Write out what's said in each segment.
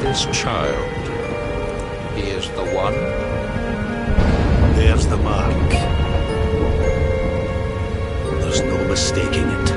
This child, he is the one? There's the mark. There's no mistaking it.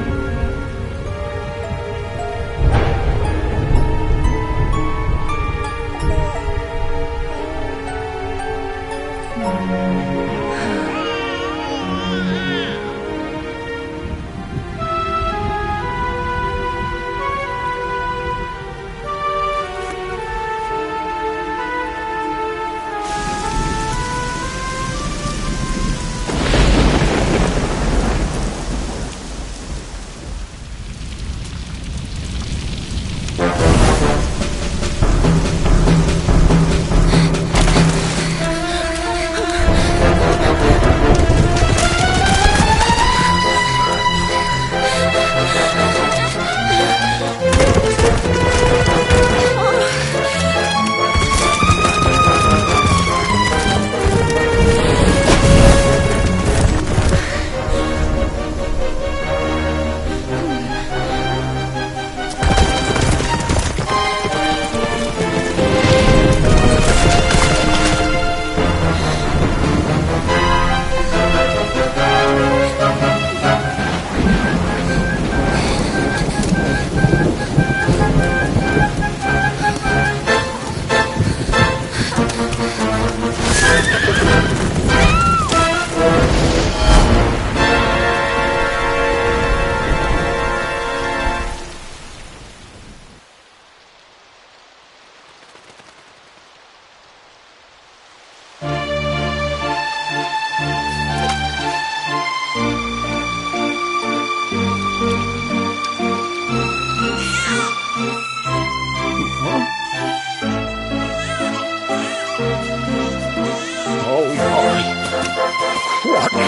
What in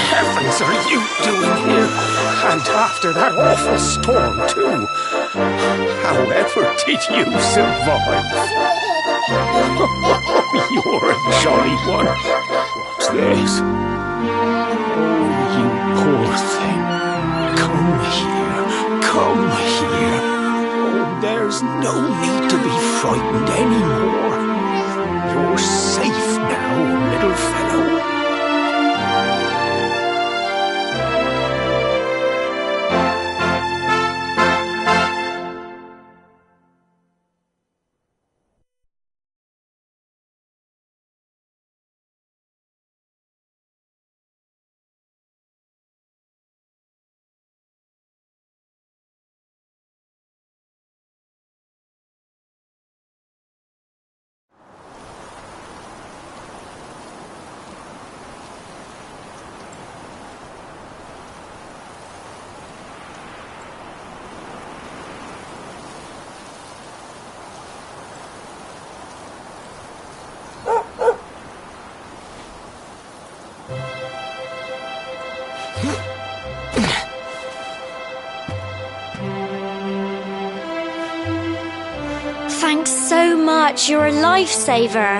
heavens are you doing here? And after that awful storm, too. However did you survive? You're a jolly one. What's this? Oh, you poor thing. Come here. Come here. Oh, there's no need to be frightened anymore. You're safe now, little fellow. Thanks so much. You're a lifesaver.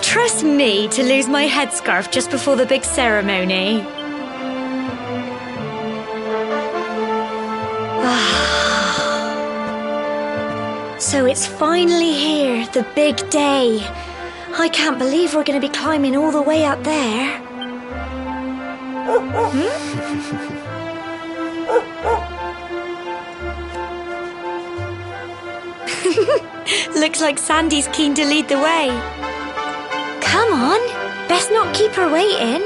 Trust me to lose my headscarf just before the big ceremony. So it's finally here, the big day. I can't believe we're going to be climbing all the way up there. Looks like Sandy's keen to lead the way. Come on, best not keep her waiting.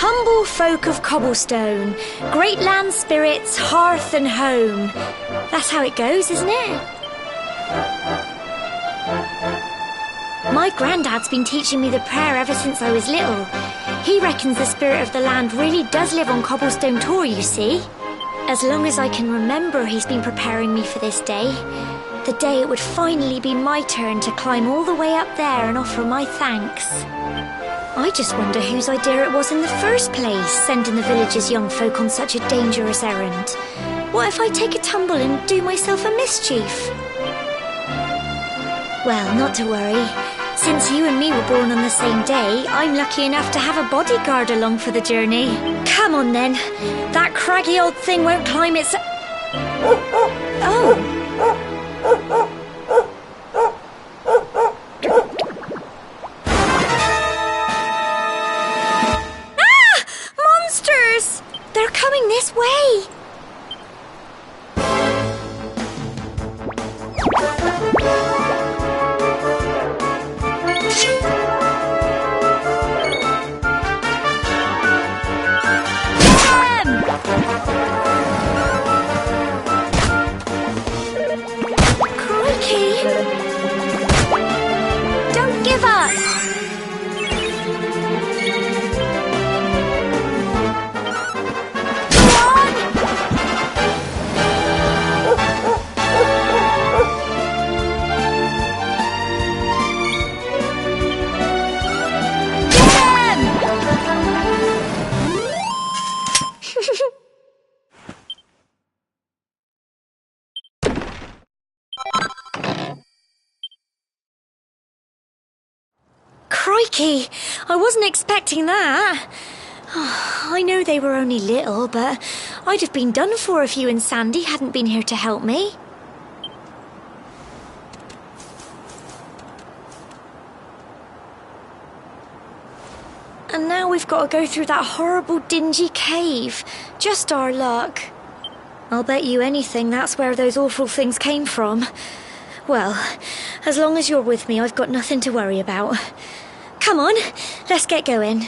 Humble folk of cobblestone, great land spirits, hearth and home. That's how it goes, isn't it? My granddad's been teaching me the prayer ever since I was little. He reckons the spirit of the land really does live on Cobblestone Tor, you see. As long as I can remember, he's been preparing me for this day. The day it would finally be my turn to climb all the way up there and offer my thanks. I just wonder whose idea it was in the first place, sending the village's young folk on such a dangerous errand. What if I take a tumble and do myself a mischief? Well, not to worry. Since you and me were born on the same day, I'm lucky enough to have a bodyguard along for the journey. Come on then. That craggy old thing won't climb its... Oh. Ah! Monsters! They're coming this way. Don't give up! Crikey, I wasn't expecting that. Oh, I know they were only little, but I'd have been done for if you and Sandy hadn't been here to help me. And now we've got to go through that horrible dingy cave. Just our luck. I'll bet you anything that's where those awful things came from. Well, as long as you're with me, I've got nothing to worry about. Come on, let's get going.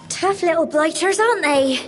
Tough little blighters, aren't they?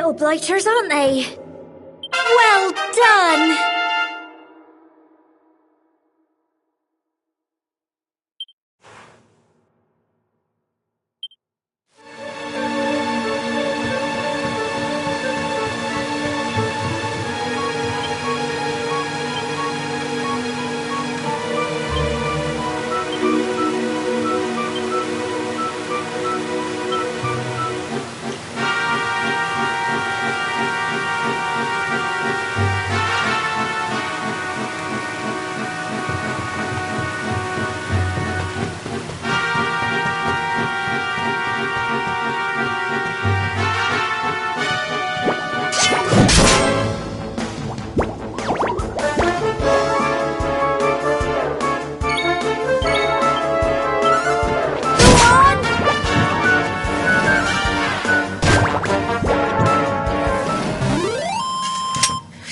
little blighters, aren't they? Well done!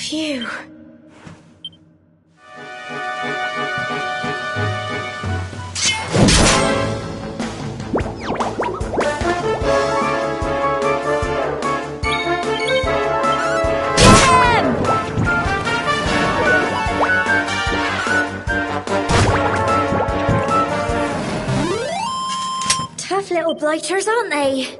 Phew. Tough little blighters, aren't they?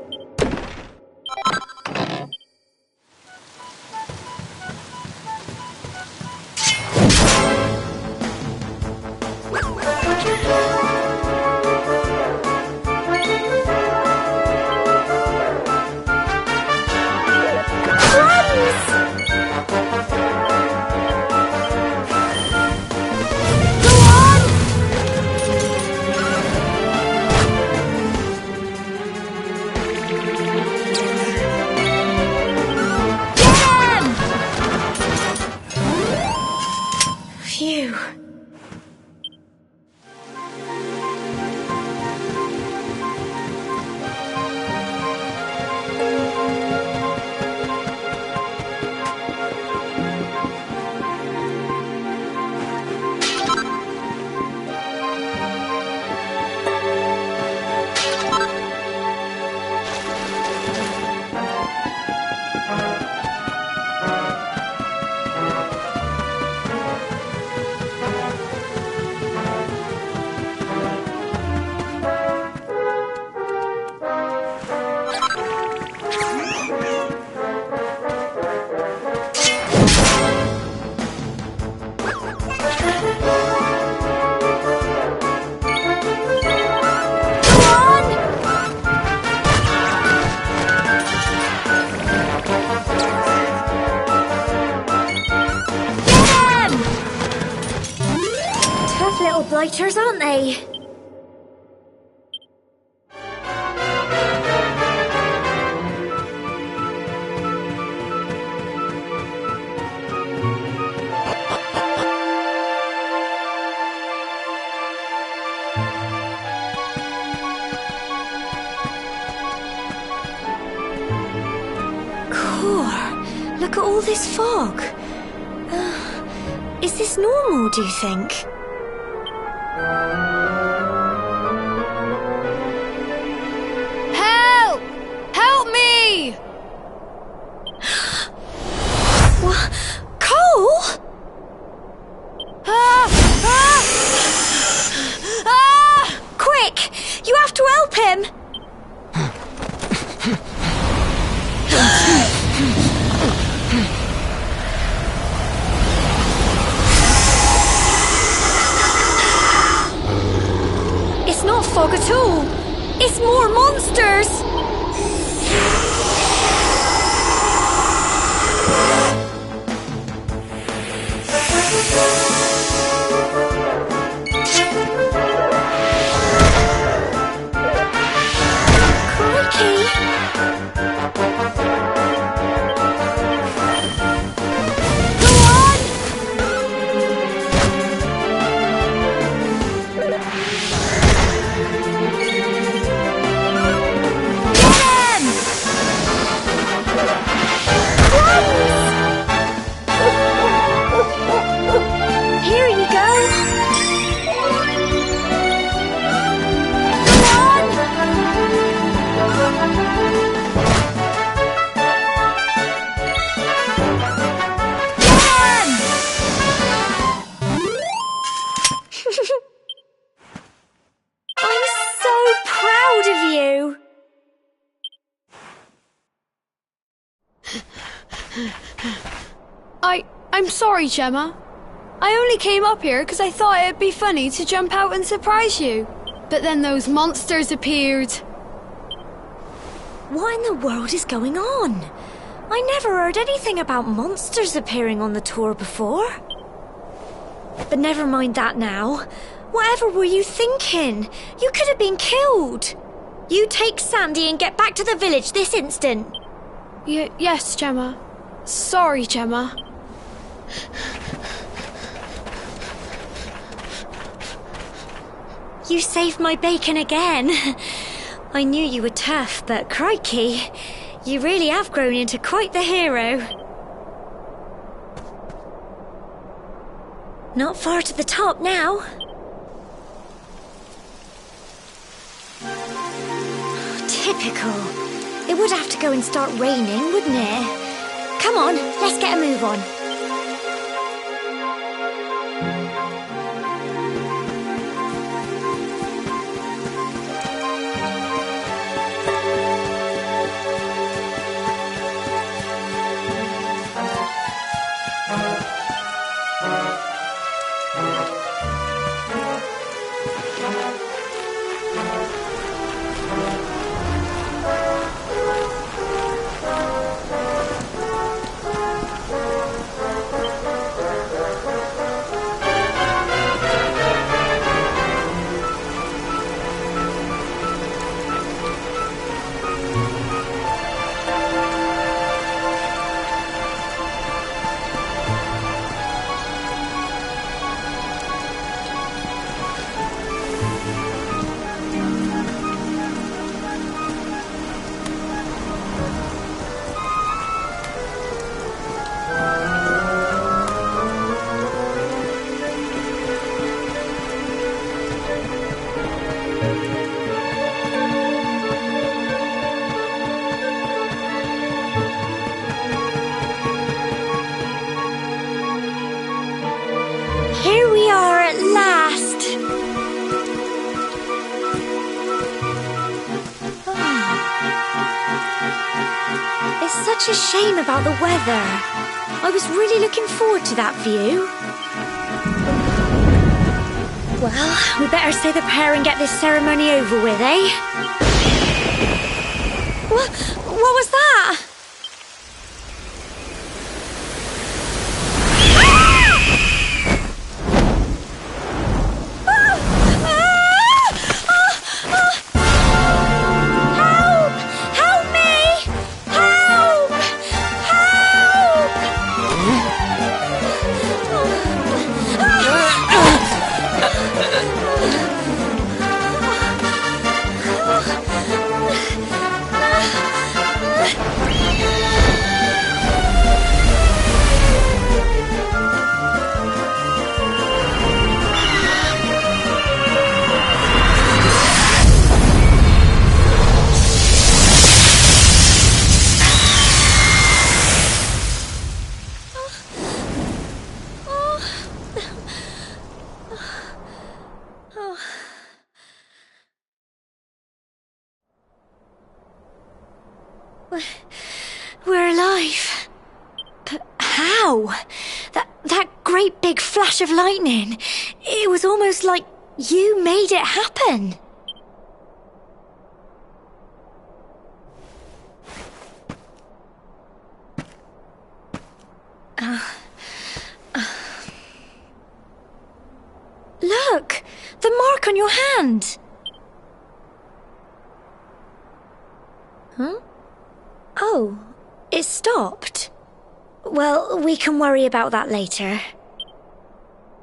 Phew. Little blighters, aren't they? Cool. Look at all this fog. Is this normal, do you think? Help! Help me! What? Cole? Quick! You have to help him! It's not fog at all. It's more monsters. proud of you. I'm sorry, Gemma. I only came up here because I thought it'd be funny to jump out and surprise you. But then those monsters appeared. What in the world is going on? I never heard anything about monsters appearing on the tour before. But never mind that now. Whatever were you thinking? You could have been killed. You take Sandy and get back to the village this instant. Yes, Gemma. Sorry, Gemma. You saved my bacon again. I knew you were tough, but crikey, you really have grown into quite the hero. Not far to the top now. Typical. It would have to go and start raining, wouldn't it? Come on, let's get a move on. Here we are at last. It's such a shame about the weather. I was really looking forward to that view. Well, we better say the prayer and get this ceremony over with, eh? What was that? We're alive. But how? That great big flash of lightning. It was almost like you made it happen. Look! The mark on your hand! Huh? Oh, it stopped. Well, we can worry about that later.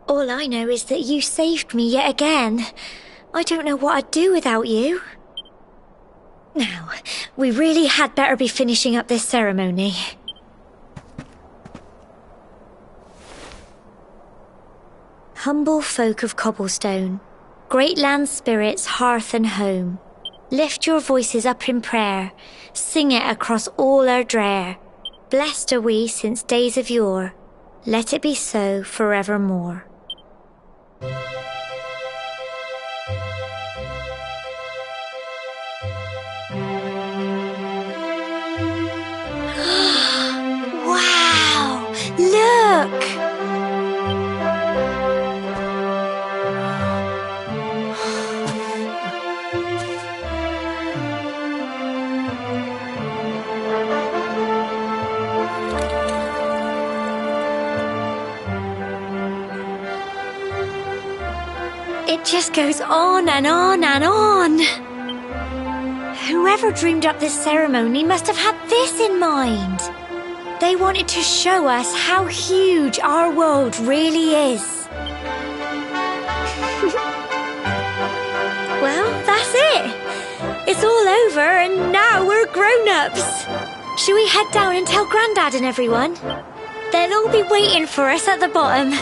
All I know is that you saved me yet again. I don't know what I'd do without you. Now, we really had better be finishing up this ceremony. Humble folk of Cobblestone, great land spirits, hearth and home, lift your voices up in prayer, sing it across all our drear. Blessed are we since days of yore, let it be so forevermore. just goes on and on and on. Whoever dreamed up this ceremony must have had this in mind. They wanted to show us how huge our world really is. Well, that's it. It's all over and now we're grown-ups. Shall we head down and tell Grandad and everyone? They'll all be waiting for us at the bottom.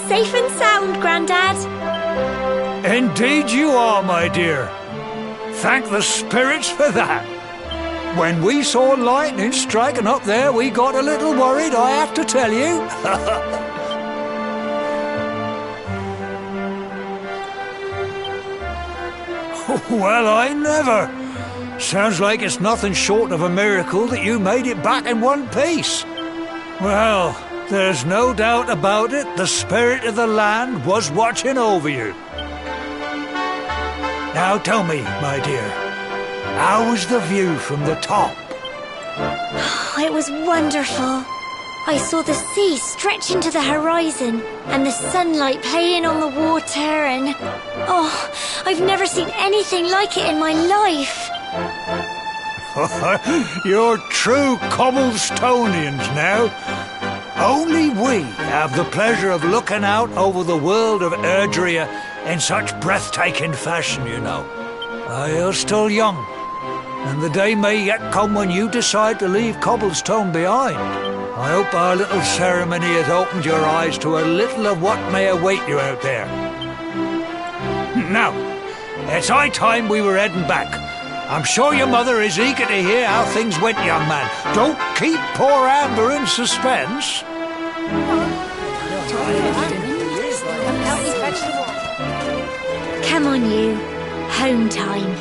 Safe and sound, Grandad. Indeed you are, my dear. Thank the spirits for that. When we saw lightning striking up there, we got a little worried, I have to tell you. Well, I never. Sounds like it's nothing short of a miracle that you made it back in one piece. Well, there's no doubt about it, the spirit of the land was watching over you. Now tell me, my dear, how was the view from the top? It was wonderful. I saw the sea stretch into the horizon and the sunlight playing on the water and... Oh, I've never seen anything like it in my life. You're true Cobblestonians now. Only we have the pleasure of looking out over the world of Erdrea in such breathtaking fashion, you know. You're still young, and the day may yet come when you decide to leave Cobblestone behind. I hope our little ceremony has opened your eyes to a little of what may await you out there. Now, it's high time we were heading back. I'm sure your mother is eager to hear how things went, young man. Don't keep poor Amber in suspense. Come on, you. Home time.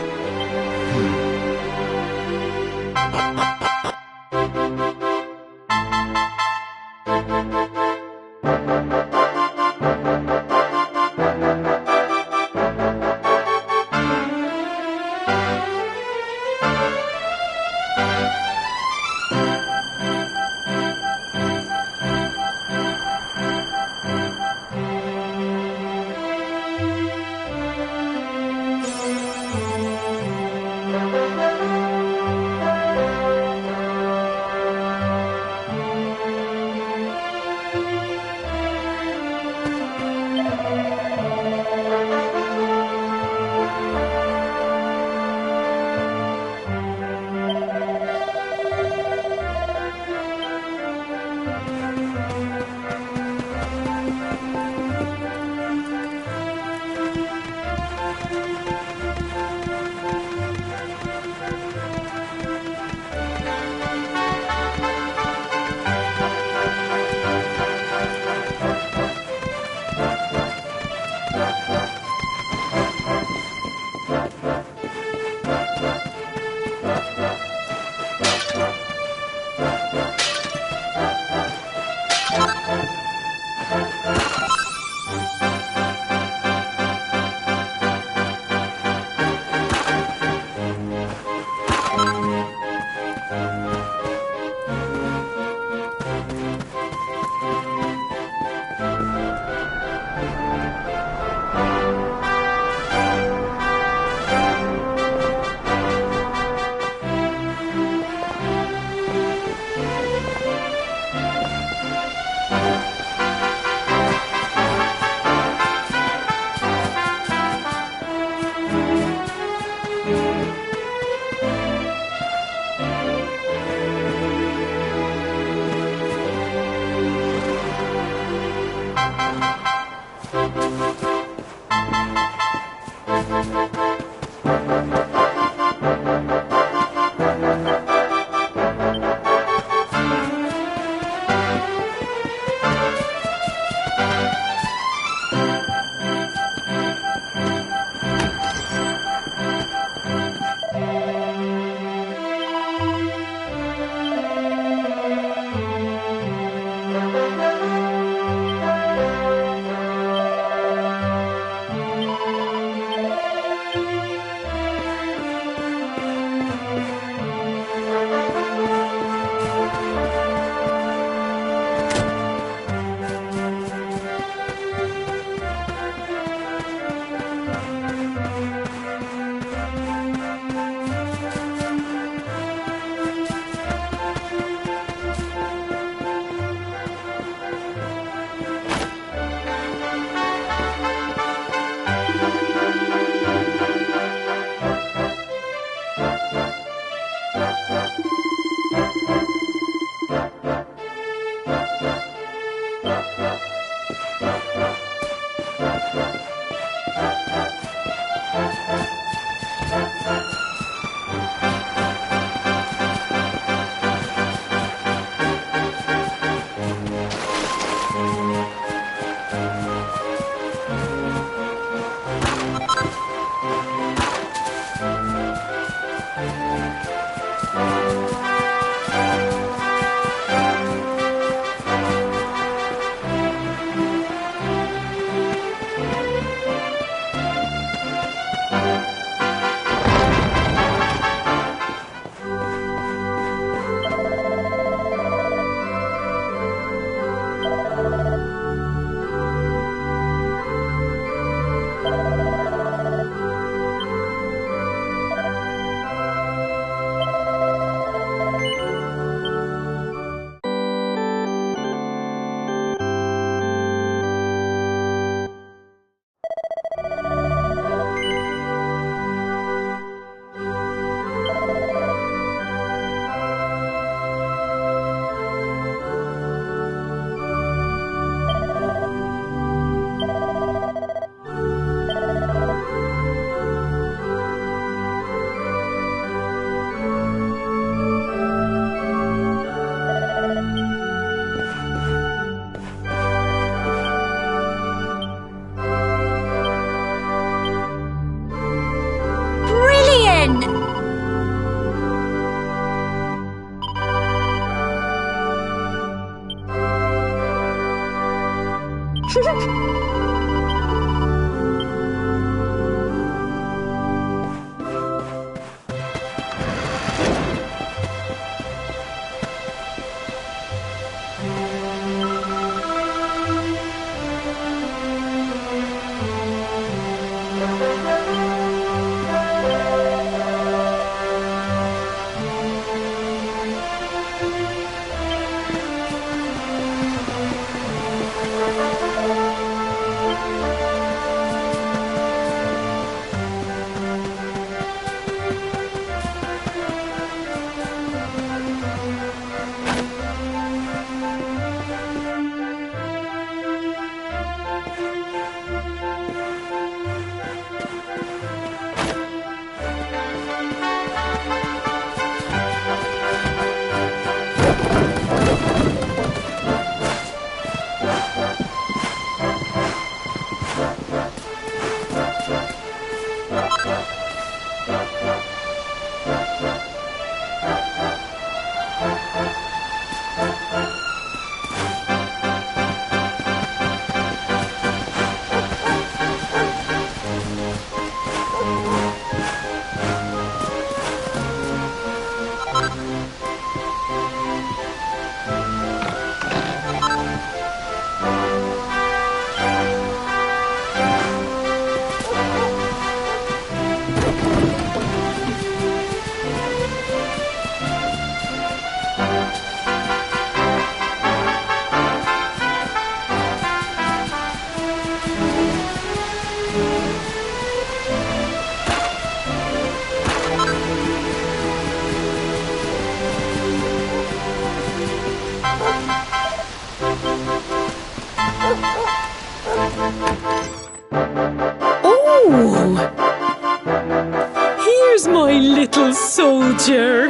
There's my little soldier.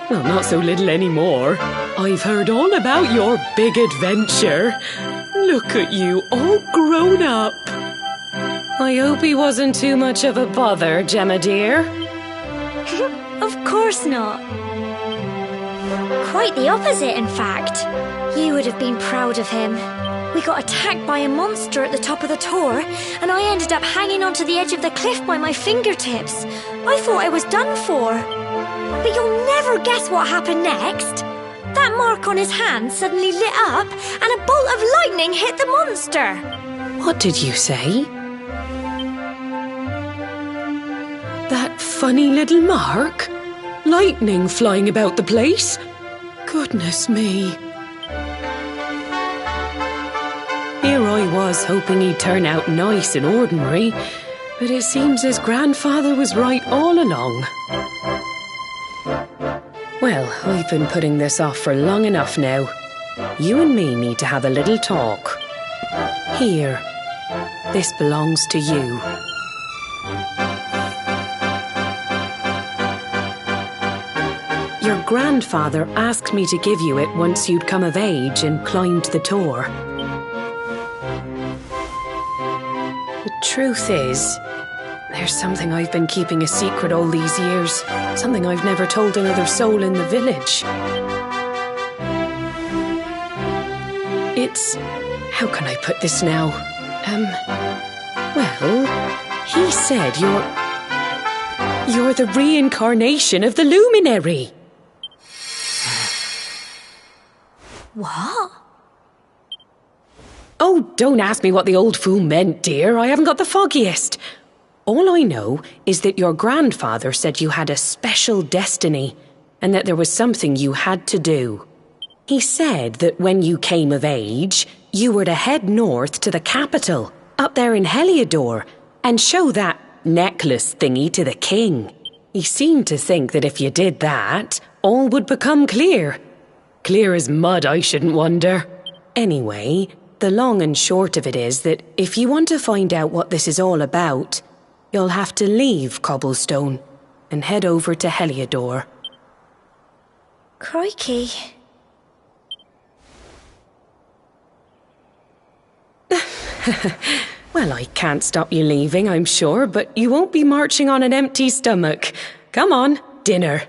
Well, not so little anymore. I've heard all about your big adventure. Look at you, all grown up. I hope he wasn't too much of a bother, Gemma dear. Of course not. Quite the opposite, in fact. You would have been proud of him. We got attacked by a monster at the top of the tor, and I ended up hanging onto the edge of the cliff by my fingertips. I thought I was done for. But you'll never guess what happened next. That mark on his hand suddenly lit up, and a bolt of lightning hit the monster. What did you say? That funny little mark? Lightning flying about the place? Goodness me. Here I was hoping he'd turn out nice and ordinary, but it seems his grandfather was right all along. Well, I've been putting this off for long enough now. You and me need to have a little talk. Here, this belongs to you. Your grandfather asked me to give you it once you'd come of age and climbed the tor. The truth is, there's something I've been keeping a secret all these years. Something I've never told another soul in the village. It's... how can I put this now? Well, he said you're the reincarnation of the luminary. What? Oh, don't ask me what the old fool meant, dear. I haven't got the foggiest. All I know is that your grandfather said you had a special destiny and that there was something you had to do. He said that when you came of age, you were to head north to the capital, up there in Heliodor, and show that necklace thingy to the king. He seemed to think that if you did that, all would become clear. Clear as mud, I shouldn't wonder. Anyway, the long and short of it is that if you want to find out what this is all about, you'll have to leave Cobblestone and head over to Heliodor. Crikey. Well, I can't stop you leaving, I'm sure, but you won't be marching on an empty stomach. Come on, dinner.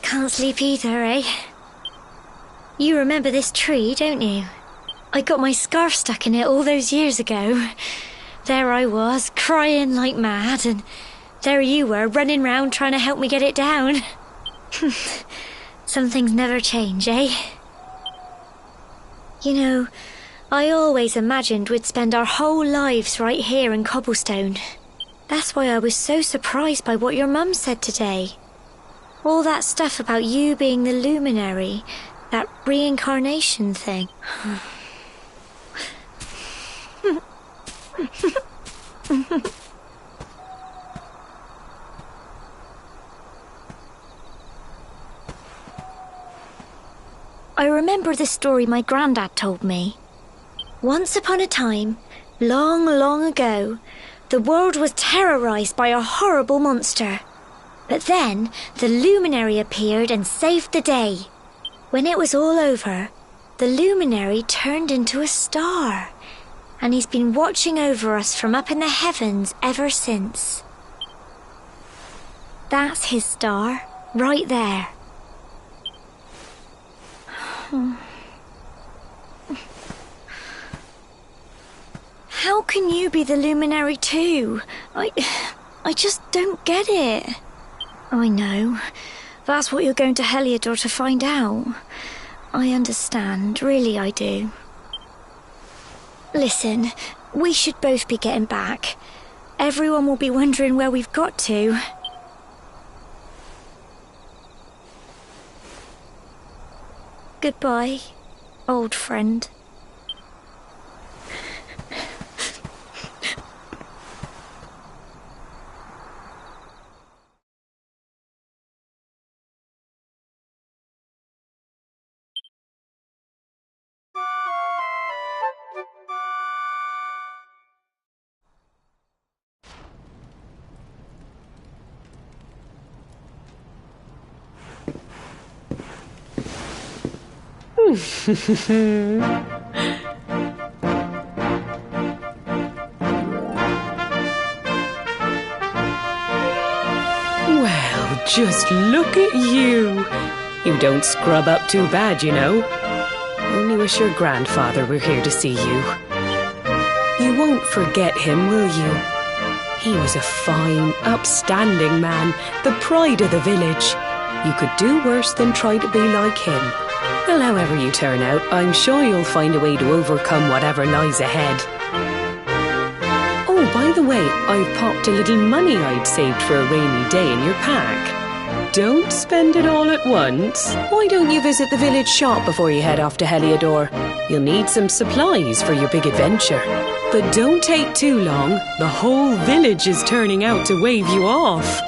Can't sleep either, eh? You remember this tree, don't you? I got my scarf stuck in it all those years ago. There I was, crying like mad, and there you were, running round trying to help me get it down. Some things never change, eh? You know, I always imagined we'd spend our whole lives right here in Cobblestone. That's why I was so surprised by what your mum said today. All that stuff about you being the luminary, that reincarnation thing. I remember the story my granddad told me. Once upon a time, long, long ago, the world was terrorized by a horrible monster. But then the luminary appeared and saved the day. When it was all over, the luminary turned into a star. And he's been watching over us from up in the heavens ever since. That's his star, right there. How can you be the luminary too? I just don't get it. I know. That's what you're going to Heliodor to find out. I understand, really I do. Listen, we should both be getting back. Everyone will be wondering where we've got to. Goodbye, old friend. Well, just look at you. You don't scrub up too bad, you know. Only wish your grandfather were here to see you. You won't forget him, will you? He was a fine, upstanding man, the pride of the village. You could do worse than try to be like him. Well, however you turn out, I'm sure you'll find a way to overcome whatever lies ahead. Oh, by the way, I've popped a little money I'd saved for a rainy day in your pack. Don't spend it all at once. Why don't you visit the village shop before you head off to Heliodor? You'll need some supplies for your big adventure. But don't take too long. The whole village is turning out to wave you off.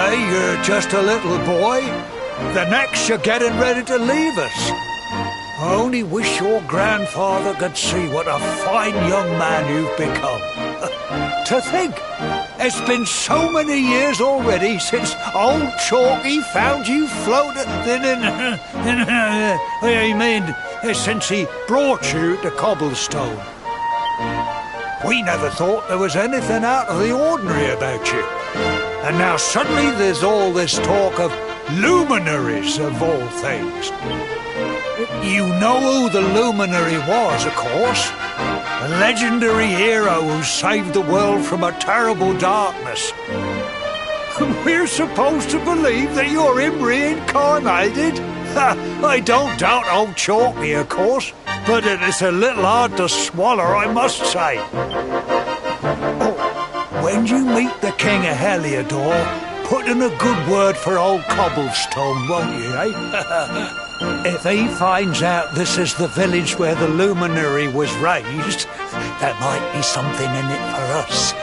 day you're just a little boy, the next you're getting ready to leave us. I only wish your grandfather could see what a fine young man you've become. To think, it's been so many years already since old Chalky found you floating since he brought you to Cobblestone. We never thought there was anything out of the ordinary about you. And now suddenly there's all this talk of luminaries of all things. You know who the luminary was, of course. A legendary hero who saved the world from a terrible darkness. We're supposed to believe that you're him reincarnated? I don't doubt old Chalky, of course, but it's a little hard to swallow, I must say. Oh, when you meet the King of Heliodor, put in a good word for old Cobblestone, won't you, eh? If he finds out this is the village where the luminary was raised, there might be something in it for us,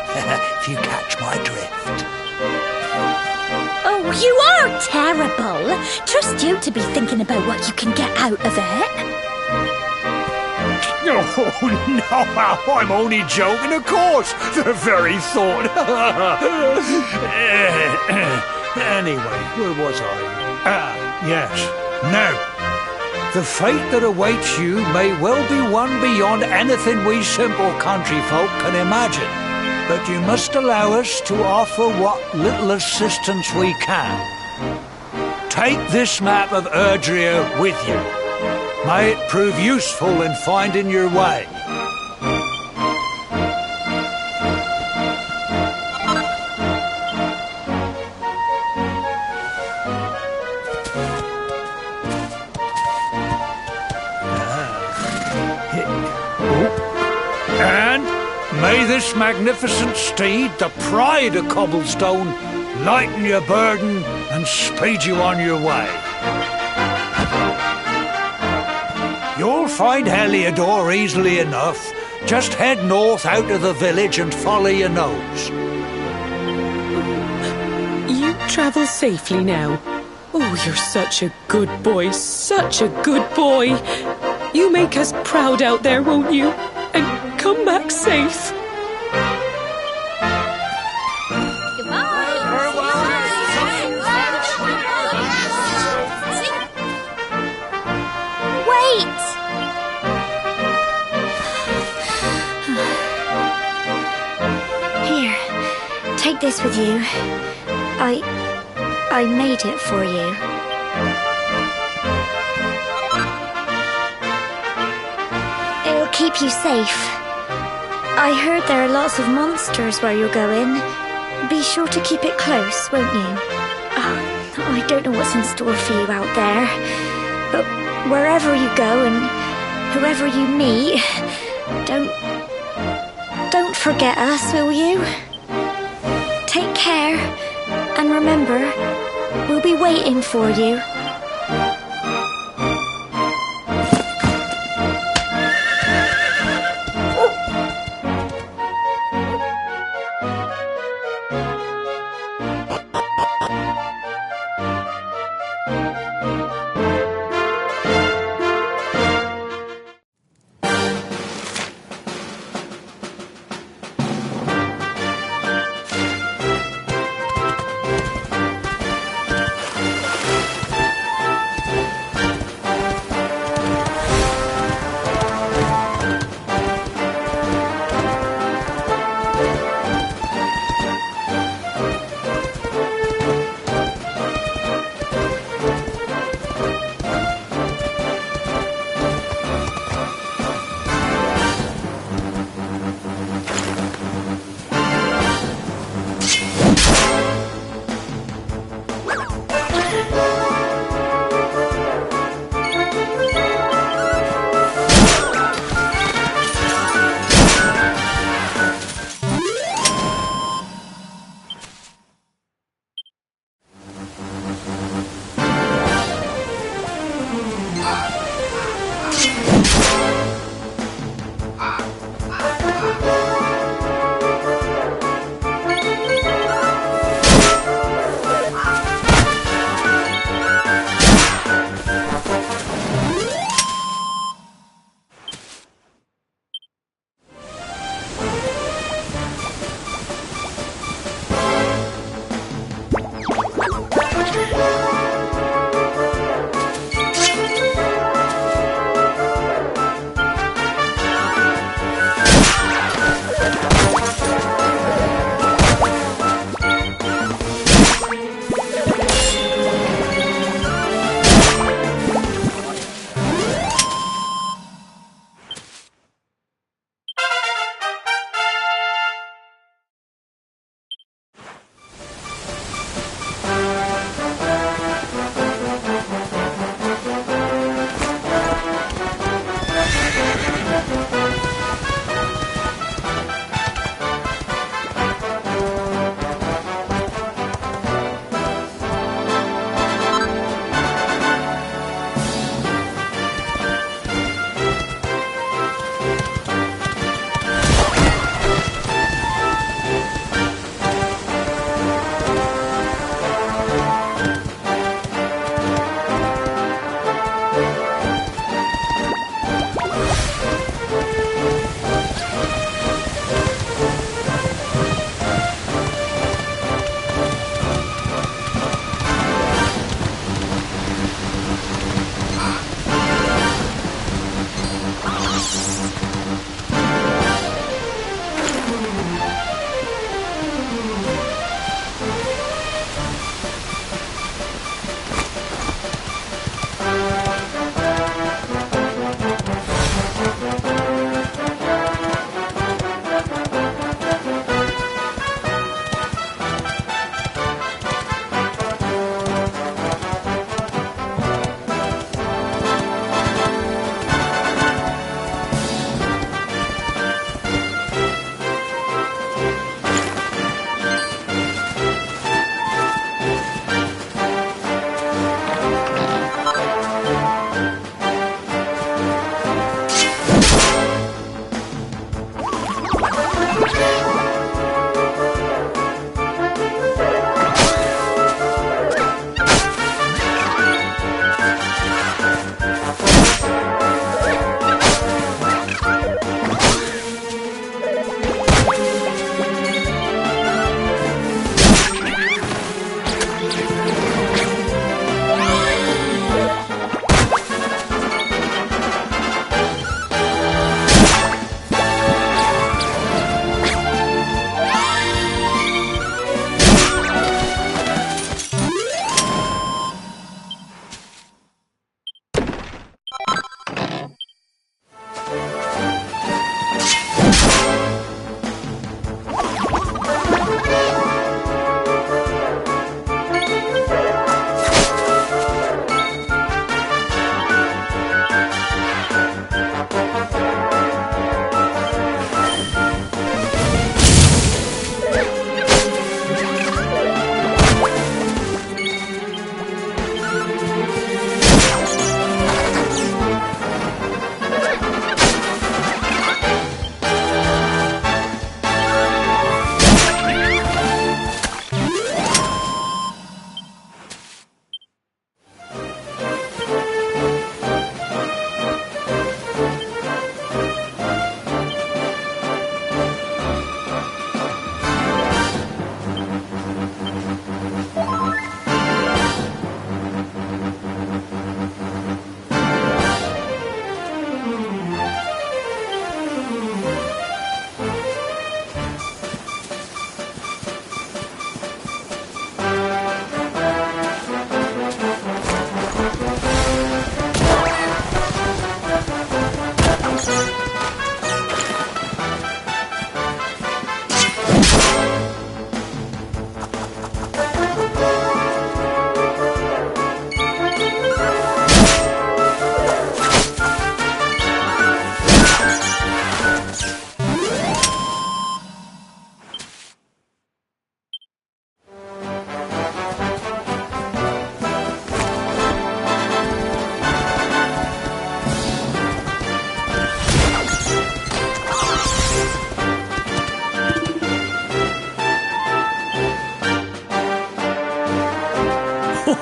if you catch my drift. Oh, you are terrible. Trust you to be thinking about what you can get out of it. Oh, no, I'm only joking, of course. The very thought. Anyway, where was I? Yes. Now, the fate that awaits you may well be one beyond anything we simple country folk can imagine. But you must allow us to offer what little assistance we can. Take this map of Erdrea with you. May it prove useful in finding your way. And may this magnificent steed, the pride of Cobblestone, lighten your burden and speed you on your way. You'll find Heliodor easily enough. Just head north out of the village and follow your nose. You travel safely now. Oh, you're such a good boy, such a good boy. You make us proud out there, won't you? And come back safe. Take this with you. I made it for you. It'll keep you safe. I heard there are lots of monsters where you're going. Be sure to keep it close, won't you? I don't know what's in store for you out there, but wherever you go and whoever you meet, don't forget us, will you? Take care, and remember, we'll be waiting for you.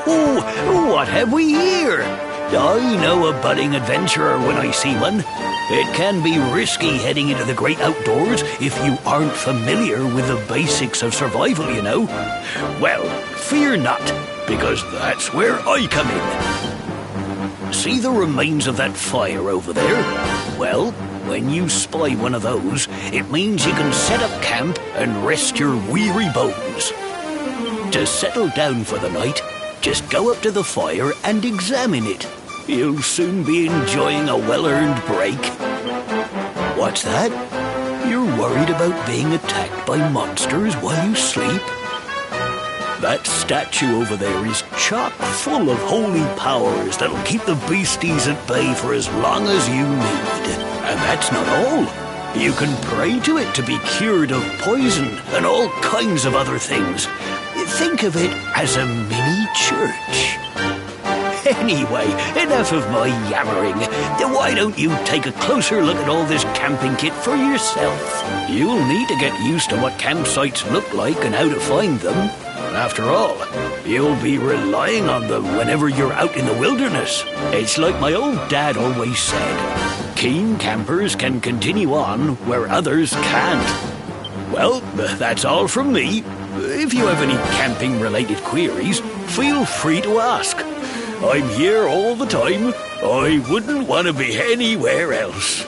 What have we here? I know a budding adventurer when I see one. It can be risky heading into the great outdoors if you aren't familiar with the basics of survival, you know. Well, fear not, because that's where I come in. See the remains of that fire over there? Well, when you spy one of those, it means you can set up camp and rest your weary bones. To settle down for the night, just go up to the fire and examine it. You'll soon be enjoying a well-earned break. What's that? You're worried about being attacked by monsters while you sleep? That statue over there is chock full of holy powers that'll keep the beasties at bay for as long as you need. And that's not all. You can pray to it to be cured of poison and all kinds of other things. Think of it as a mini church. Anyway, enough of my yammering. Why don't you take a closer look at all this camping kit for yourself? You'll need to get used to what campsites look like and how to find them. After all, you'll be relying on them whenever you're out in the wilderness. It's like my old dad always said, keen campers can continue on where others can't. Well, that's all from me. If you have any camping-related queries, feel free to ask. I'm here all the time. I wouldn't want to be anywhere else.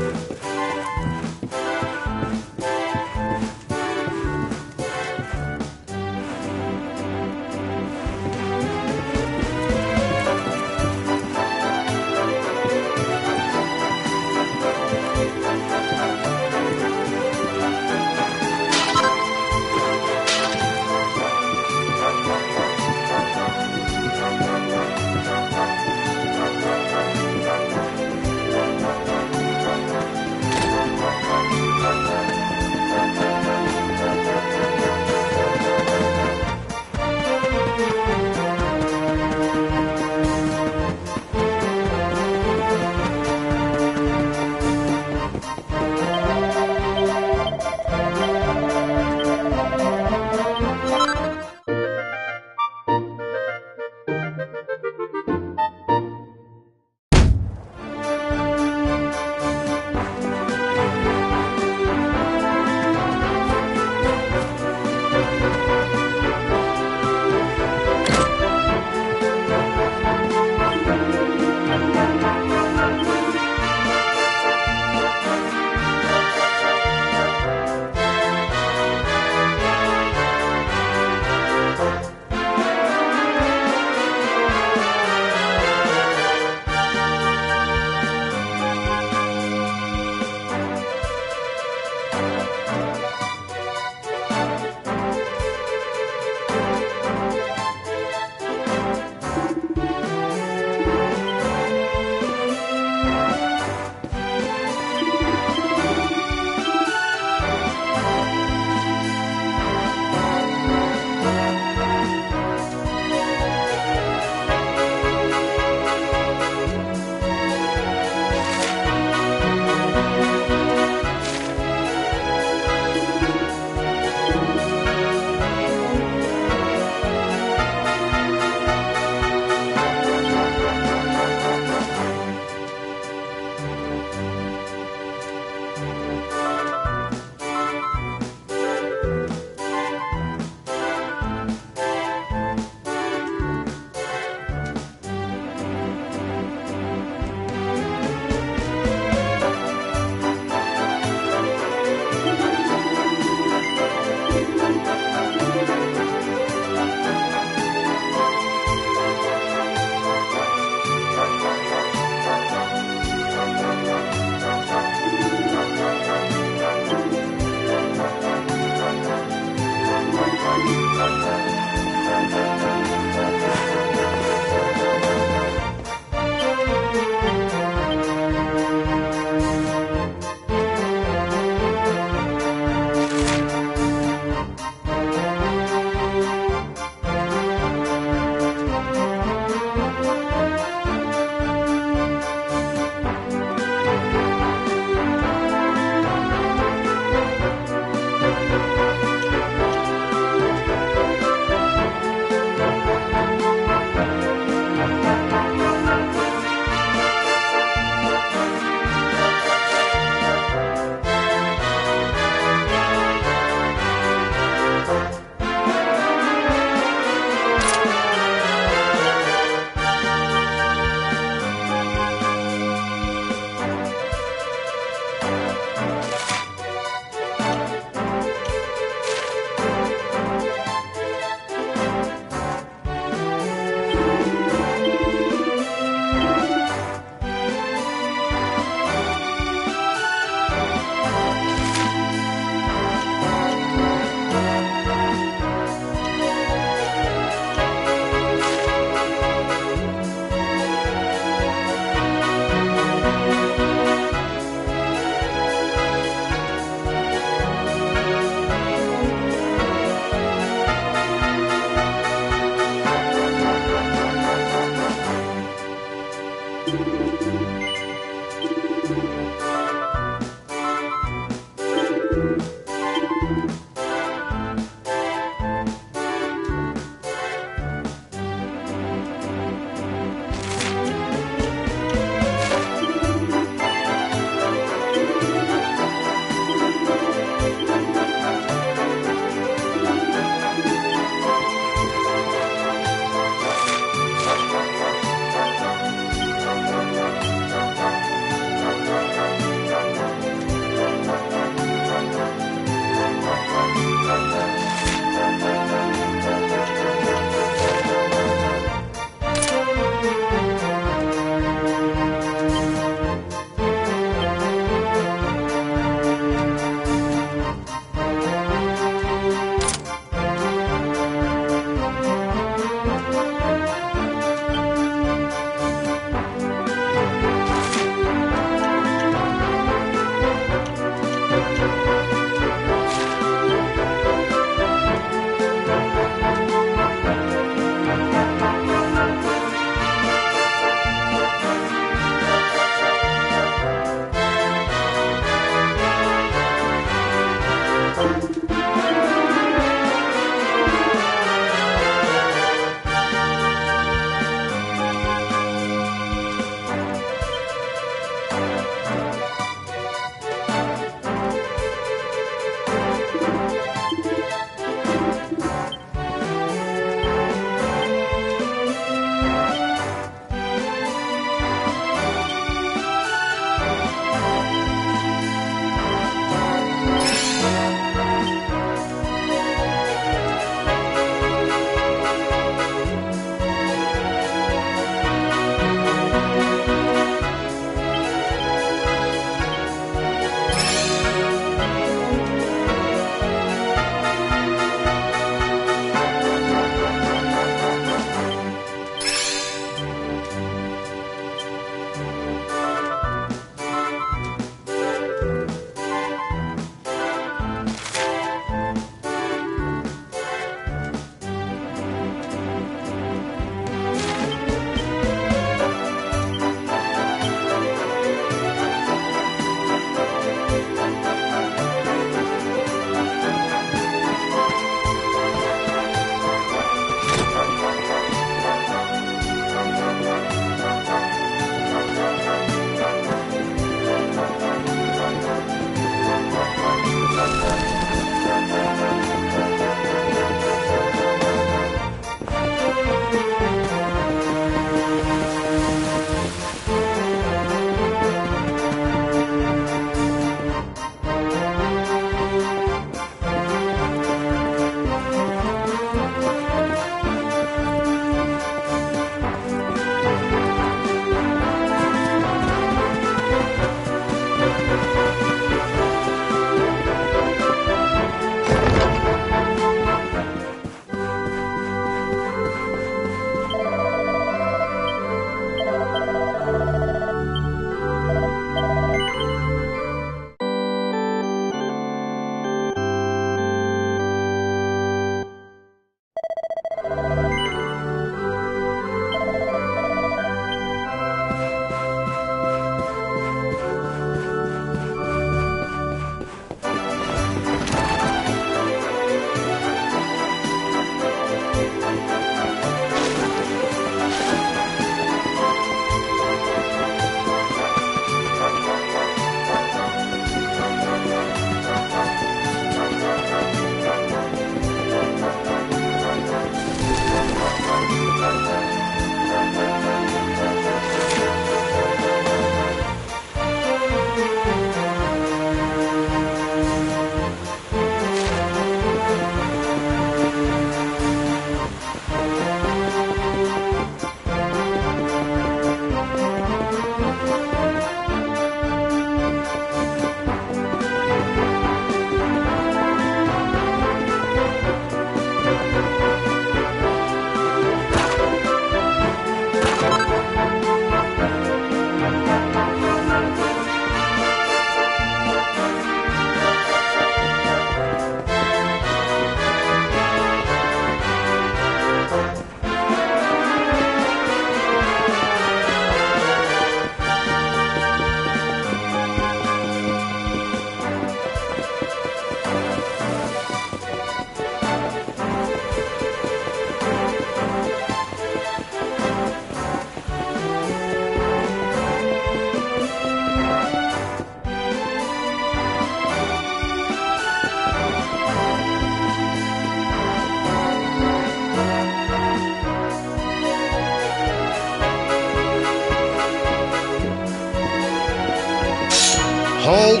Halt!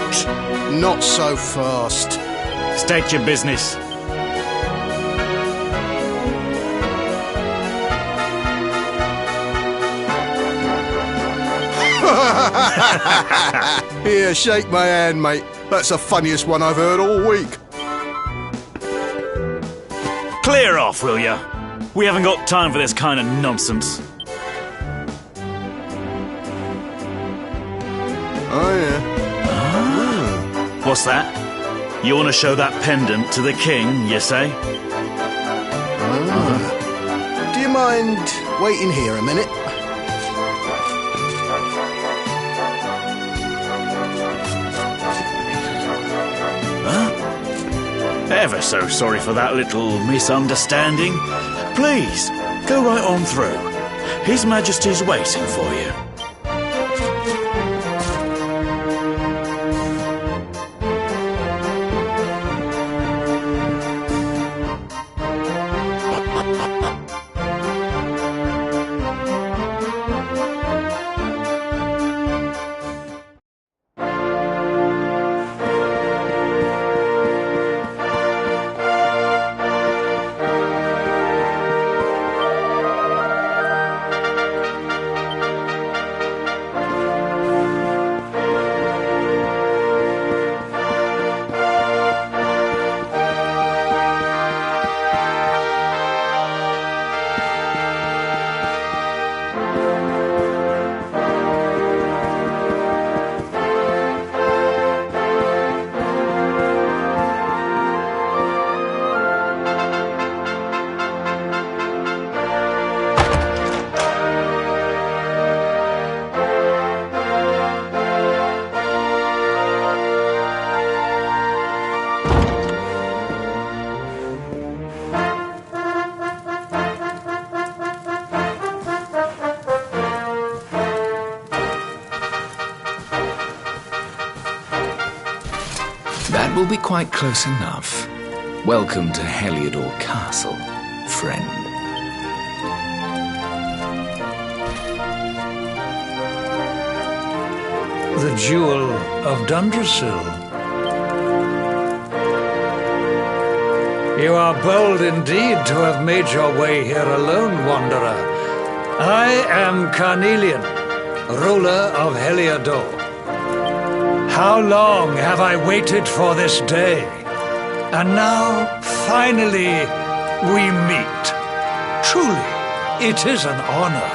Not so fast. State your business. Here, shake my hand, mate. That's the funniest one I've heard all week. Clear off, will ya? We haven't got time for this kind of nonsense. Oh, yeah. What's that? You want to show that pendant to the king, you say? Do you mind waiting here a minute? Ever so sorry for that little misunderstanding. Please, go right on through. His Majesty's waiting for you. That will be quite close enough. Welcome to Heliodor Castle, friend. The Jewel of Dundrasil. You are bold indeed to have made your way here alone, wanderer. I am Carnelian, ruler of Heliodor. How long have I waited for this day? And now, finally, we meet. Truly, it is an honor.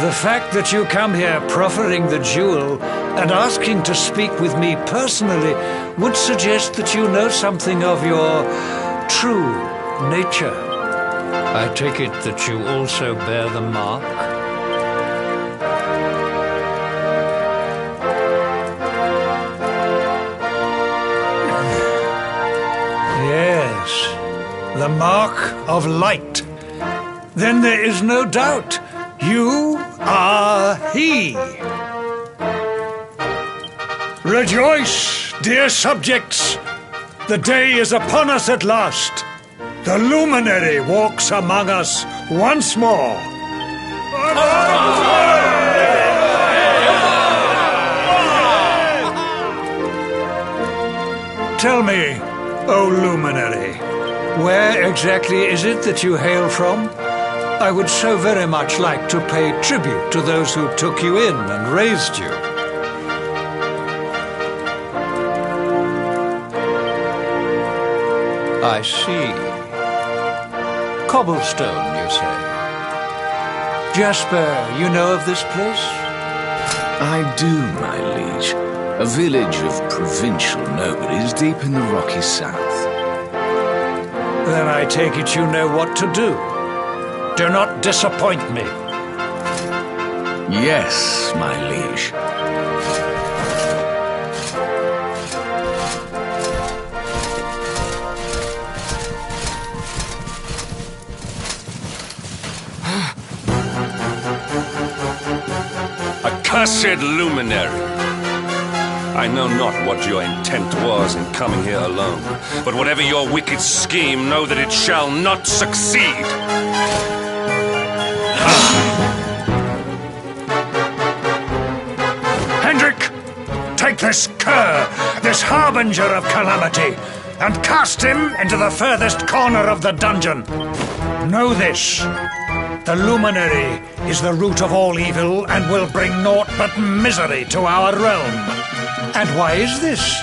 The fact that you come here proffering the jewel and asking to speak with me personally would suggest that you know something of your true nature. I take it that you also bear the mark? Yes, the mark of light. Then there is no doubt. You are he. Rejoice, dear subjects. The day is upon us at last. The luminary walks among us once more. Tell me, O luminary, where exactly is it that you hail from? I would so very much like to pay tribute to those who took you in and raised you. I see. Cobblestone, you say? Jasper, you know of this place? I do, my liege. A village of provincial nobodies deep in the rocky south. Then I take it you know what to do. Do not disappoint me. Yes, my liege. Accursed luminary! I know not what your intent was in coming here alone, but whatever your wicked scheme, know that it shall not succeed! Hendrik, take this cur, this harbinger of calamity, and cast him into the furthest corner of the dungeon. Know this. The luminary is the root of all evil and will bring naught but misery to our realm. And why is this?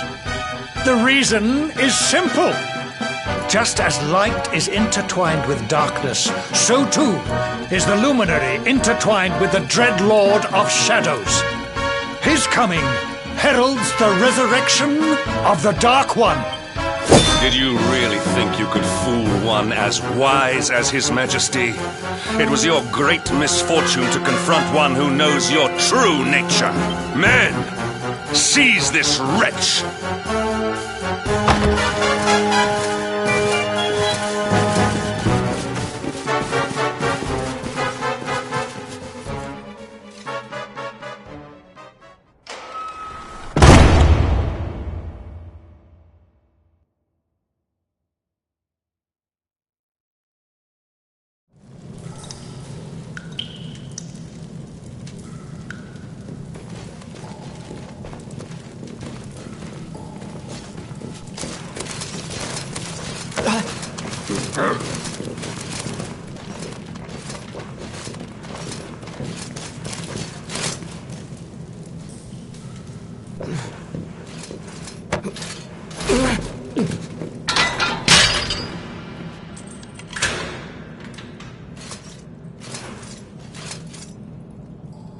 The reason is simple. Just as light is intertwined with darkness, so too is the luminary intertwined with the dread Lord of Shadows. His coming heralds the resurrection of the Dark One. Did you really think you could fool one as wise as His Majesty? It was your great misfortune to confront one who knows your true nature. Men, seize this wretch!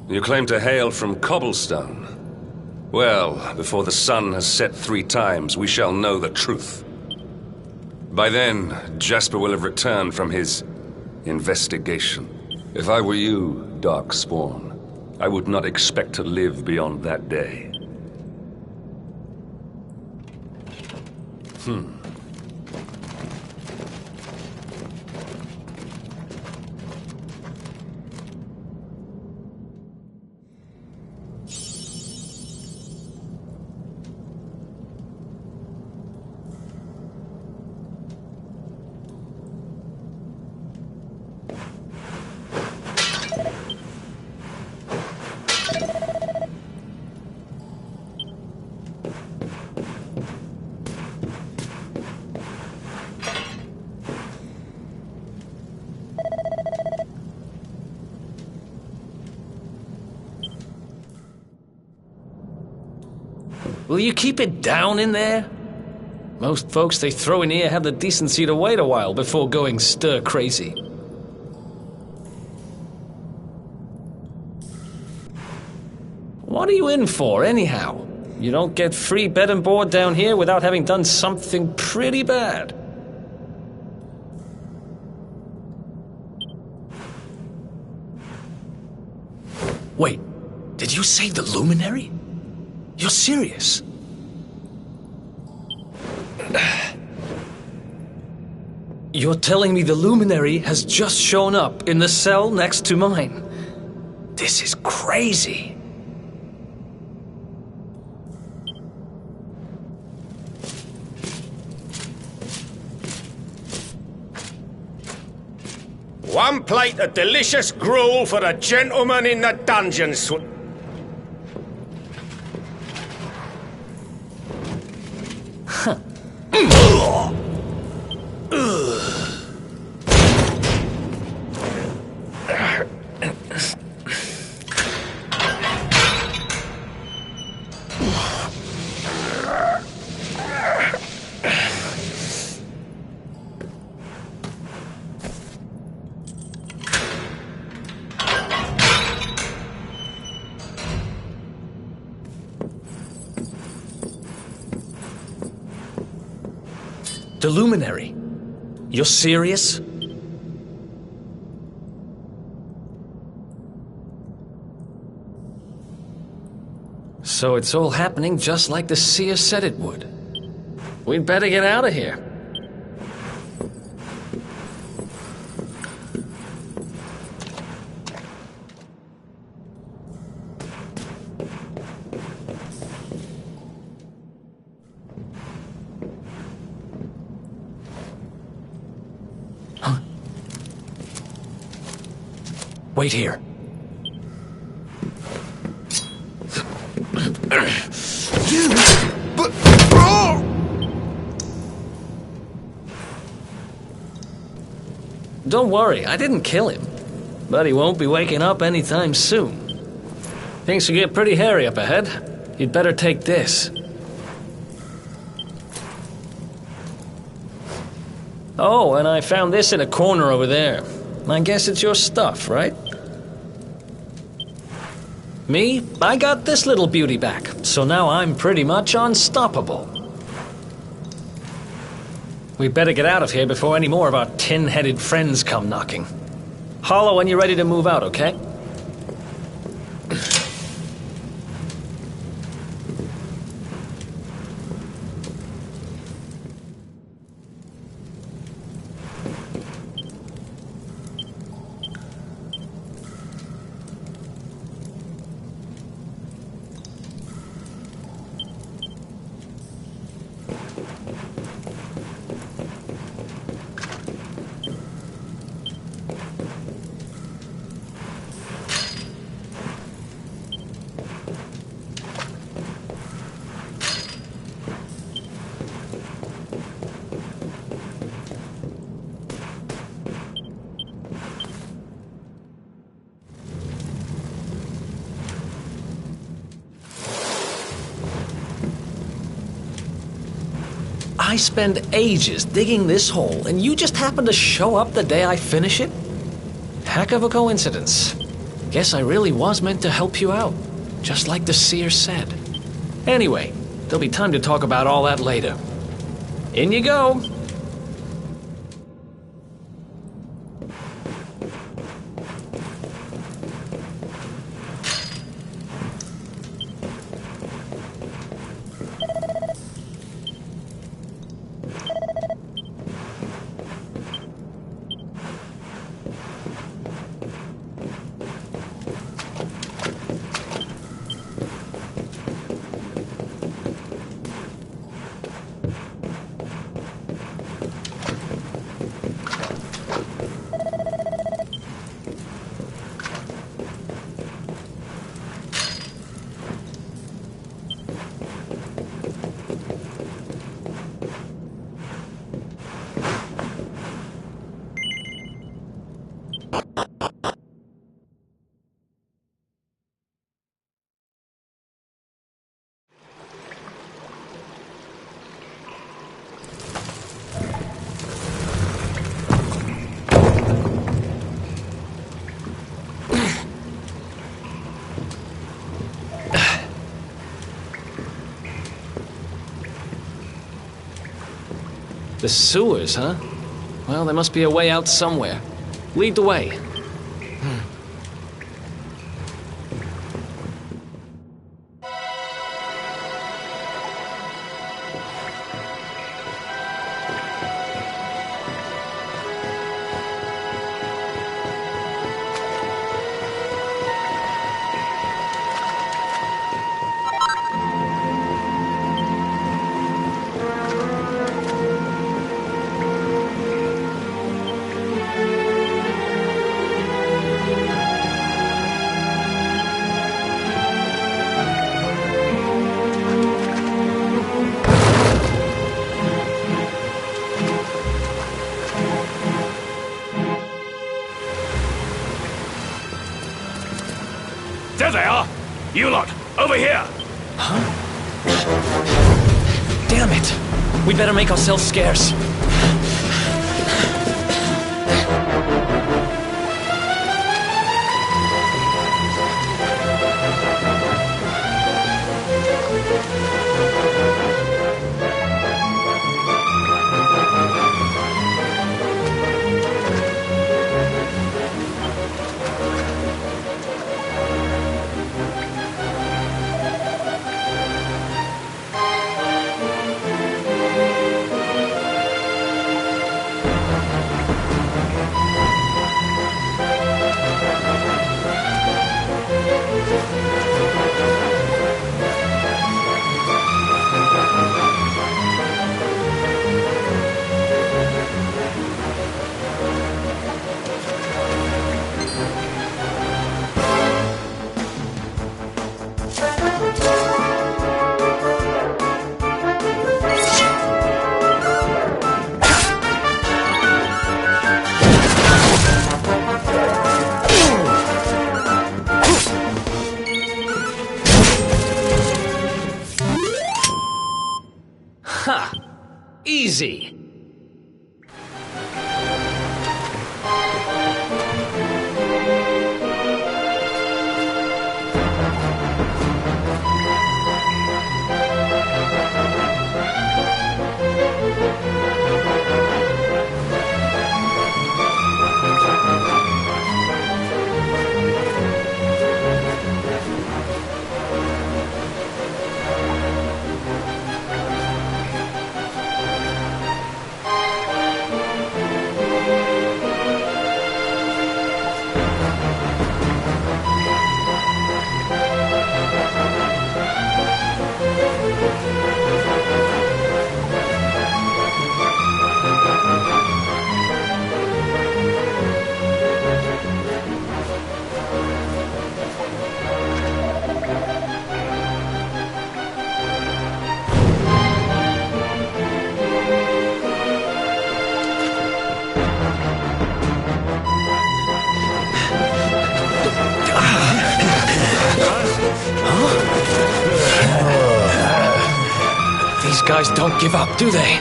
You claim to hail from Cobblestone. Well, before the sun has set 3 times, we shall know the truth. By then, Jasper will have returned from his investigation. If I were you, Darkspawn, I would not expect to live beyond that day. Will you keep it down in there? Most folks they throw in here have the decency to wait a while before going stir-crazy. What are you in for, anyhow? You don't get free bed and board down here without having done something pretty bad. Wait, did you say the Luminary? You're serious? You're telling me the Luminary has just shown up in the cell next to mine? This is crazy. One plate of delicious gruel for the gentleman in the dungeon, The Luminary? You're serious? So it's all happening just like the seer said it would. We'd better get out of here. Wait here. Don't worry, I didn't kill him. But he won't be waking up anytime soon. Things will get pretty hairy up ahead. You'd better take this. Oh, and I found this in a corner over there. I guess it's your stuff, right? Me? I got this little beauty back, so now I'm pretty much unstoppable. We better get out of here before any more of our tin-headed friends come knocking. Holler when you're ready to move out, okay? I spend ages digging this hole, and you just happen to show up the day I finish it? Heck of a coincidence. Guess I really was meant to help you out, just like the seer said. Anyway, there'll be time to talk about all that later. In you go. The sewers, huh? Well, there must be a way out somewhere. Lead the way. There they are! You lot, over here! Huh? Damn it! We better make ourselves scarce. easy. These guys don't give up, do they?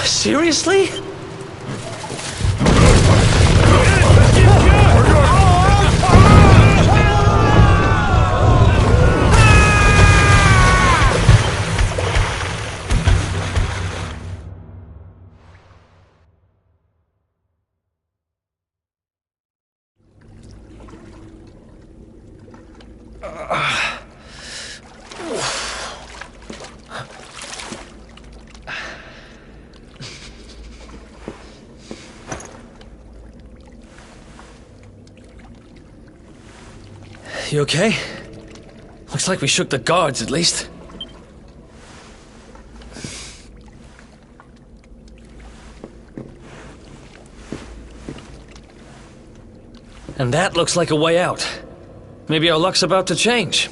Seriously? You okay? Looks like we shook the guards, at least. And that looks like a way out. Maybe our luck's about to change.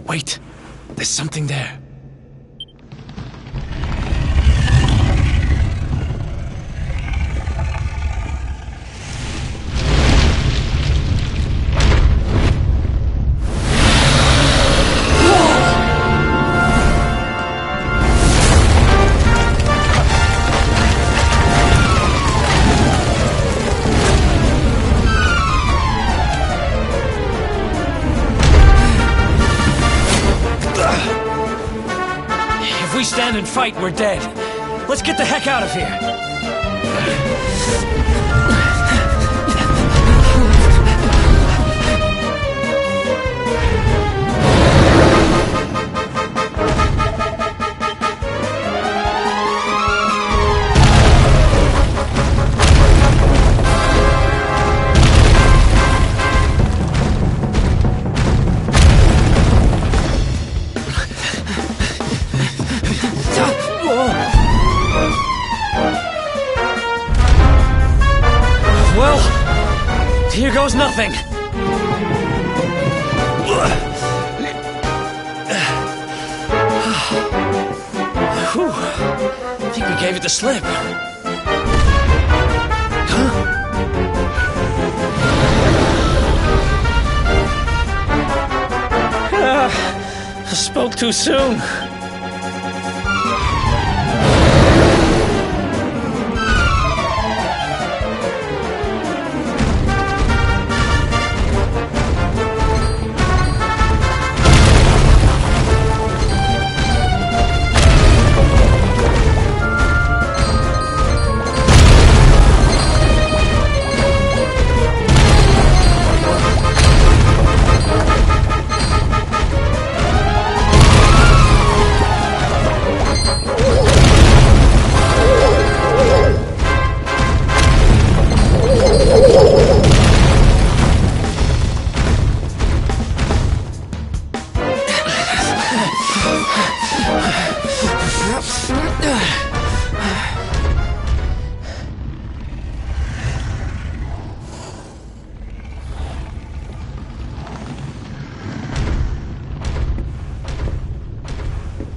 Wait, there's something there. If we stand and fight, we're dead. Let's get the heck out of here. Here goes nothing. Whew. I think we gave it the slip. Huh? Spoke too soon.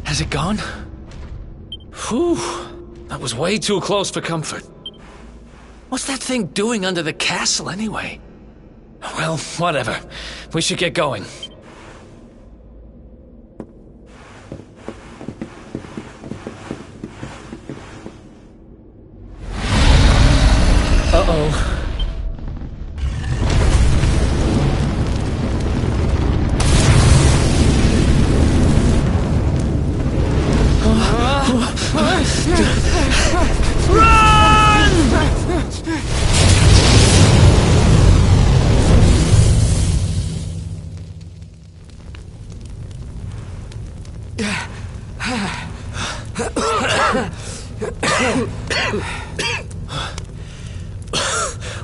Has it gone? Whew. That was way too close for comfort. What's that thing doing under the castle, anyway? Well, whatever. We should get going. Uh-oh.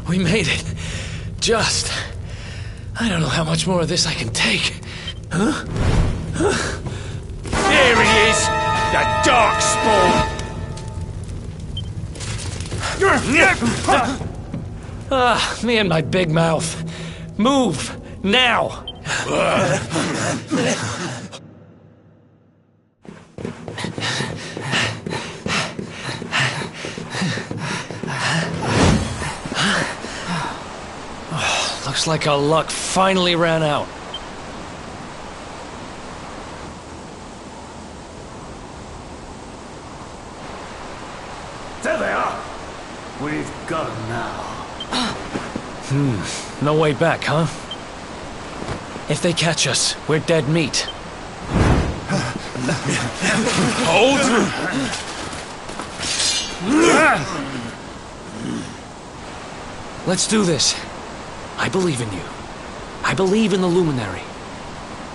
We made it. Just. I don't know how much more of this I can take. Huh? There he is! The Darkspawn! Me and my big mouth. Move! Now! Looks like our luck finally ran out. There they are. We've got them now. No way back, huh? If they catch us, we're dead meat. Hold! Let's do this. I believe in you. I believe in the Luminary.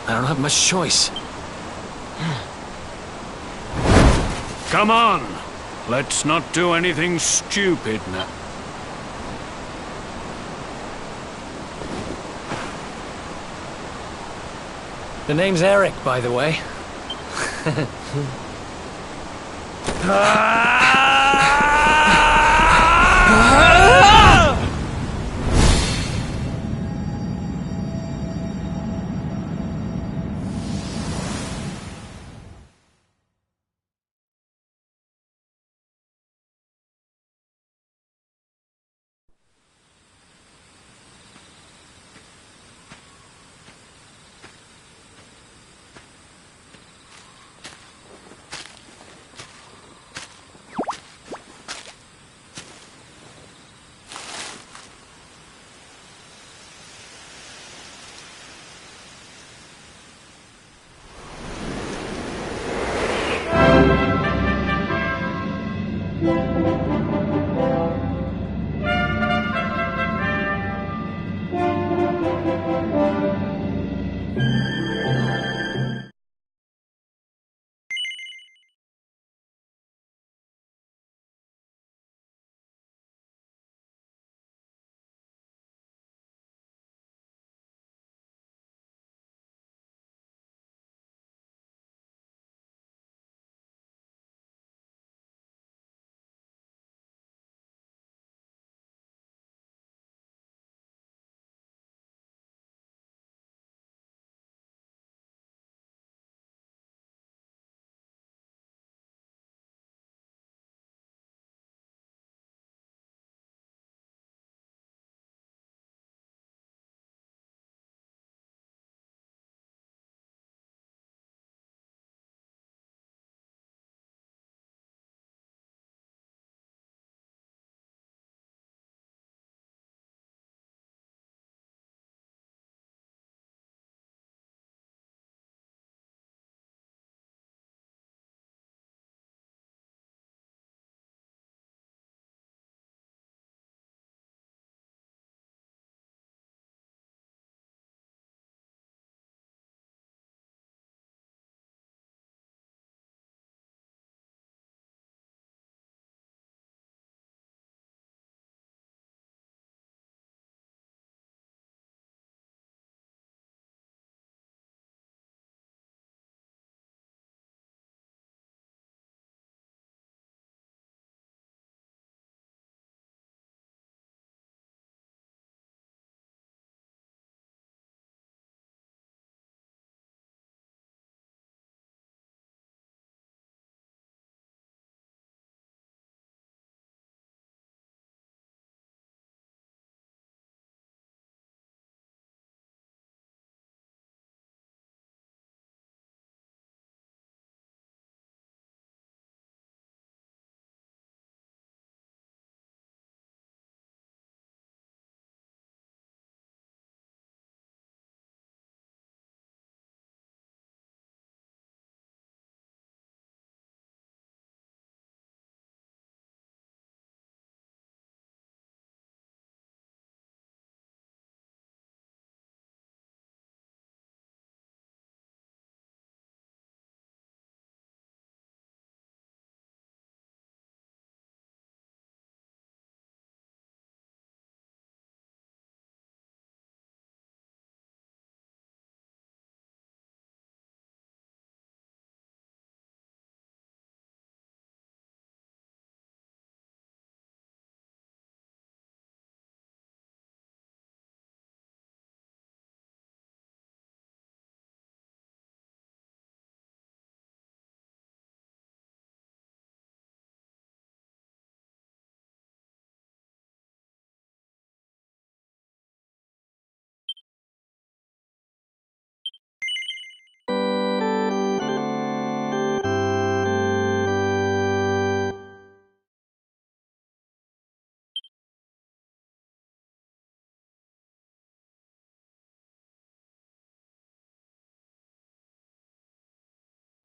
I don't have much choice. Come on. Let's not do anything stupid now. The name's Eric, by the way.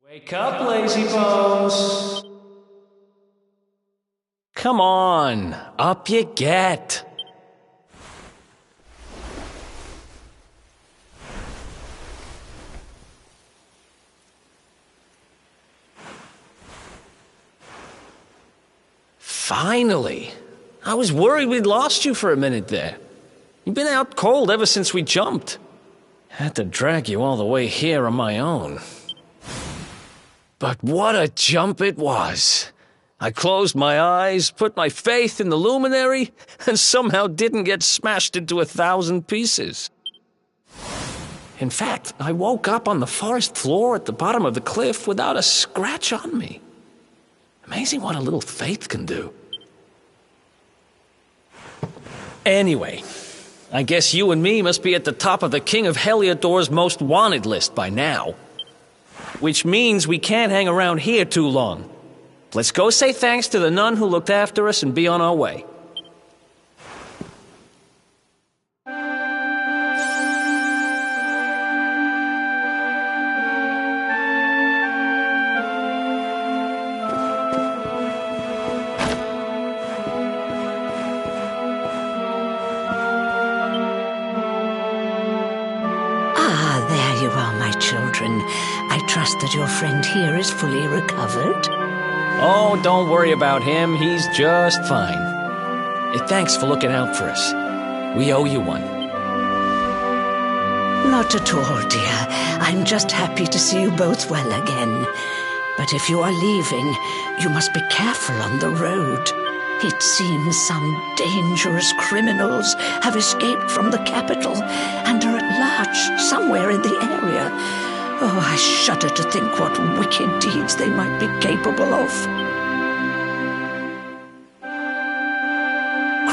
Wake up, lazy bones. Come on, up you get. Finally. I was worried we'd lost you for a minute there. You've been out cold ever since we jumped. Had to drag you all the way here on my own. But what a jump it was. I closed my eyes, put my faith in the luminary, and somehow didn't get smashed into 1,000 pieces. In fact, I woke up on the forest floor at the bottom of the cliff without a scratch on me. Amazing what a little faith can do. Anyway, I guess you and me must be at the top of the King of Heliodor's most wanted list by now. Which means we can't hang around here too long. Let's go say thanks to the nun who looked after us and be on our way. There you are, my children. I trust that your friend here is fully recovered. Oh, don't worry about him. He's just fine. Thanks for looking out for us. We owe you one. Not at all, dear. I'm just happy to see you both well again. But if you are leaving, you must be careful on the road. It seems some dangerous criminals have escaped from the capital and are at large somewhere in the area. Oh, I shudder to think what wicked deeds they might be capable of.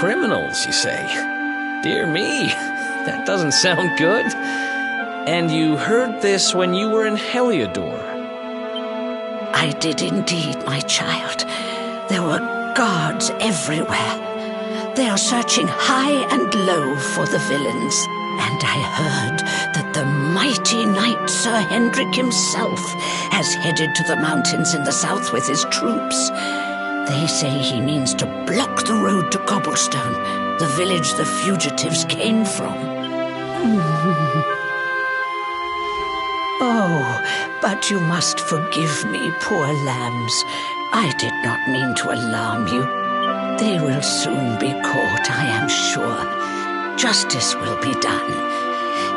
Criminals, you say? Dear me, that doesn't sound good. And you heard this when you were in Heliodor? I did indeed, my child. There were guards everywhere. They are searching high and low for the villains. And I heard that the mighty knight Sir Hendrik himself has headed to the mountains in the south with his troops. They say he means to block the road to Cobblestone, the village the fugitives came from. Oh, but you must forgive me, poor lambs. I did not mean to alarm you. They will soon be caught, I am sure. Justice will be done.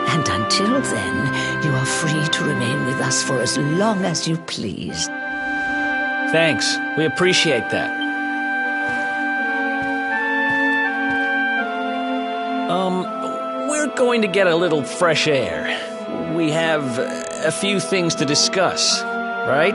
And until then, you are free to remain with us for as long as you please. Thanks. We appreciate that. We're going to get a little fresh air. We have a few things to discuss, right?